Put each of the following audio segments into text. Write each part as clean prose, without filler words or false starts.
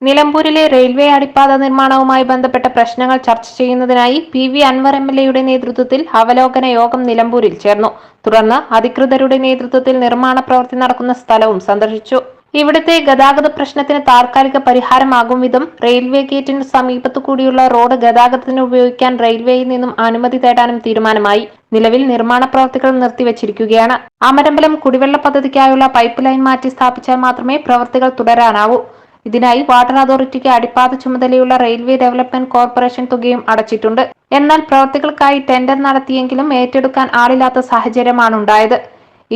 നിലമ്പൂരിലെ റെയിൽവേ അടിപ്പാത നിർമ്മാണവുമായി ബന്ധപ്പെട്ട പ്രശ്നങ്ങൾ ചർച്ച ചെയ്യുന്നതിനായി പി.വി. അൻവർ എം.എൽ.എയുടെ നേതൃത്വത്തിൽ അവലോകന യോഗം നിലമ്പൂരിൽ ചേർന്നു. തുടർന്ന് അധികൃതരുടെ നേതൃത്വത്തിൽ നിർമ്മാണ പ്രവൃത്തി നടക്കുന്ന സ്ഥലവും സന്ദർശിച്ചു. ഇവിടുത്തെ ഗതാഗത പ്രശ്നത്തിന് താൽക്കാലിക പരിഹാരമാകും വിധം റെയിൽവേ ഗേറ്റിന് സമീപത്തു കൂടിയുള്ള റോഡ് ഗതാഗതത്തിന് ഉപയോഗിക്കാൻ റെയിൽവേയിൽ നിന്നും അനുമതി തേടാനും തീരുമാനമായി. നിലവിൽ നിർമ്മാണ പ്രവൃത്തികൾ നിർത്തിവച്ചിരിക്കുകയാണ്. അമരമ്പലം കുടിവെള്ള പദ്ധതിക്കായുള്ള പൈപ്പ് ലൈൻ മാറ്റി സ്ഥാപിച്ചാൽ മാത്രമേ പ്രവൃത്തികൾ തുടരാനാവൂ. ഇതിനായി വാട്ടർ അതോറിറ്റിക്ക് അടിപ്പാത ചുമതലയുള്ള റെയിൽവേ ഡെവലപ്മെന്റ് കോർപ്പറേഷൻ തുകയും അടച്ചിട്ടുണ്ട്. എന്നാൽ പ്രവൃത്തികൾക്കായി ടെൻഡർ നടത്തിയെങ്കിലും ഏറ്റെടുക്കാൻ ആളില്ലാത്ത സാഹചര്യമാണുണ്ടായത്.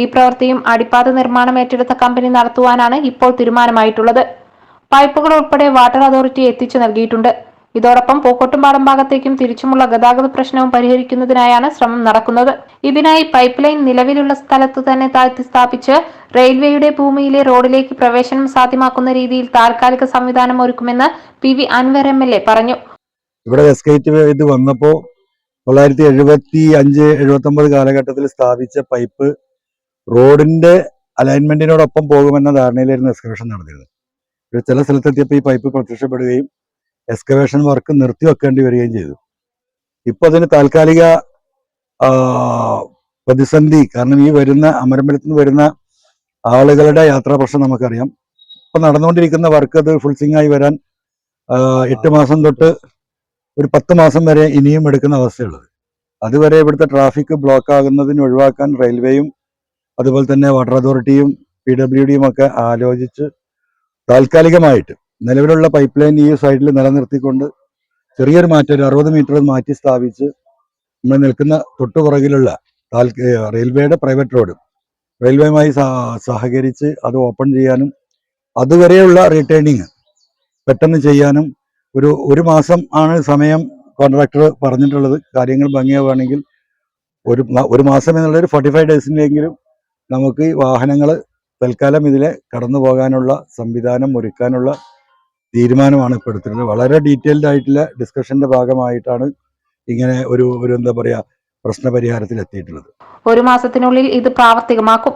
ഈ പ്രവൃത്തിയും അടിപ്പാത നിർമ്മാണം ഏറ്റെടുത്ത കമ്പനി നടത്തുവാനാണ് ഇപ്പോൾ തീരുമാനമായിട്ടുള്ളത്. പൈപ്പുകൾ ഉൾപ്പെടെ വാട്ടർ അതോറിറ്റി എത്തിച്ചു നൽകിയിട്ടുണ്ട്. ഇതോടൊപ്പം പൂക്കോട്ടുംപാടം ഭാഗത്തേക്കും തിരിച്ചുമുള്ള ഗതാഗത പ്രശ്നവും പരിഹരിക്കുന്നതിനായാണ് ശ്രമം നടക്കുന്നത്. ഇതിനായി പൈപ്പ് ലൈൻ നിലവിലുള്ള സ്ഥലത്ത് തന്നെ താഴ്ത്തി സ്ഥാപിച്ച് റെയിൽവേയുടെ ഭൂമിയിലെ റോഡിലേക്ക് പ്രവേശനം സാധ്യമാക്കുന്ന രീതിയിൽ താൽക്കാലിക സംവിധാനം ഒരുക്കുമെന്ന് പി.വി. അൻവർ എം.എൽ.എ പറഞ്ഞു. ഇവിടെ എസ്കേറ്റ് ഇത് വന്നപ്പോൾ 1975-79 കാലഘട്ടത്തിൽ സ്ഥാപിച്ച പൈപ്പ് റോഡിന്റെ അലൈൻമെന്റിനോടൊപ്പം പോകുമെന്ന ധാരണയിലായിരുന്നു എക്സ്കവേഷൻ നടന്നിരുന്നത്. ചില സ്ഥലത്തെത്തിയപ്പോൾ ഈ പൈപ്പ് പ്രത്യക്ഷപ്പെടുകയും എക്സ്കവേഷൻ വർക്ക് നിർത്തിവെക്കേണ്ടി വരികയും ചെയ്തു. ഇപ്പൊ അതിന് താൽക്കാലിക പ്രതിസന്ധി, കാരണം ഈ വരുന്ന അമരമ്പലത്തിൽ നിന്ന് വരുന്ന ആളുകളുടെ യാത്രാ പ്രശ്നം നമുക്കറിയാം. ഇപ്പൊ നടന്നുകൊണ്ടിരിക്കുന്ന വർക്ക് അത് ഫുൾ സിംഗായി വരാൻ 8 മാസം തൊട്ട് ഒരു 10 മാസം വരെ ഇനിയും എടുക്കുന്ന അവസ്ഥയുള്ളത്. അതുവരെ ഇവിടുത്തെ ട്രാഫിക് ബ്ലോക്ക് ആകുന്നതിന് ഒഴിവാക്കാൻ റെയിൽവേയും അതുപോലെ തന്നെ വാട്ടർ അതോറിറ്റിയും PWDയും ഒക്കെ ആലോചിച്ച് താൽക്കാലികമായിട്ട് നിലവിലുള്ള പൈപ്പ് ലൈൻ ഈ സൈഡിൽ നിലനിർത്തിക്കൊണ്ട് ചെറിയൊരു മാറ്റം, ഒരു 60 മീറ്റർ മാറ്റി സ്ഥാപിച്ച് നമ്മൾ നിൽക്കുന്ന തൊട്ടുപുറകിലുള്ള റെയിൽവേയുടെ പ്രൈവറ്റ് റോഡ് റെയിൽവേയുമായി സഹകരിച്ച് അത് ഓപ്പൺ ചെയ്യാനും അതുവരെയുള്ള റീടേണിങ് പെട്ടെന്ന് ചെയ്യാനും ഒരു മാസം ആണ് സമയം കോൺട്രാക്ടർ പറഞ്ഞിട്ടുള്ളത്. കാര്യങ്ങൾ ഭംഗിയാവുകയാണെങ്കിൽ ഒരു മാസം എന്നുള്ളൊരു 45 ഡേയ്സിലെങ്കിലും നമുക്ക് വാഹനങ്ങൾ തൽക്കാലം ഇതിലെ കടന്നു പോകാനുള്ള സംവിധാനം ഒരുക്കാനുള്ള തീരുമാനമാണ് ഇപ്പോൾ എടുത്തിട്ടുള്ളത്. വളരെ ഡീറ്റെയിൽഡ് ആയിട്ടുള്ള ഡിസ്കഷന്റെ ഭാഗമായിട്ടാണ് ഇങ്ങനെ ഒരു എന്താ പറയാ പ്രശ്നപരിഹാരത്തിൽ എത്തിയിട്ടുള്ളത്. ഒരു മാസത്തിനുള്ളിൽ ഇത് പ്രാവർത്തികമാക്കും.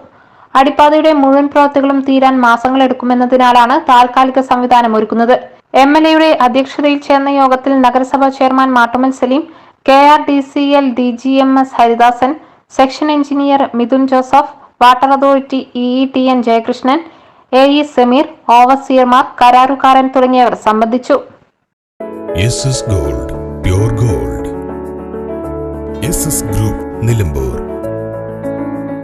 അടിപ്പാതയുടെ മുഴുവൻ പ്രവൃത്തികളും തീരാൻ മാസങ്ങൾ എടുക്കുമെന്നതിനാലാണ് താൽക്കാലിക സംവിധാനം ഒരുക്കുന്നത്. എം.എൽ.എയുടെ അധ്യക്ഷതയിൽ ചേർന്ന യോഗത്തിൽ നഗരസഭാ chairman Mattummal Saleem, KRDCL DGMS Haridasan, section engineer Mithun Joseph, water authority EETN Jayakrishnan, AE Sameer, ഓവർസിയർമാർ, കരാറുകാരൻ തുടങ്ങിയവർ സംബന്ധിച്ചു. Gold, pure gold. Group Nilambur.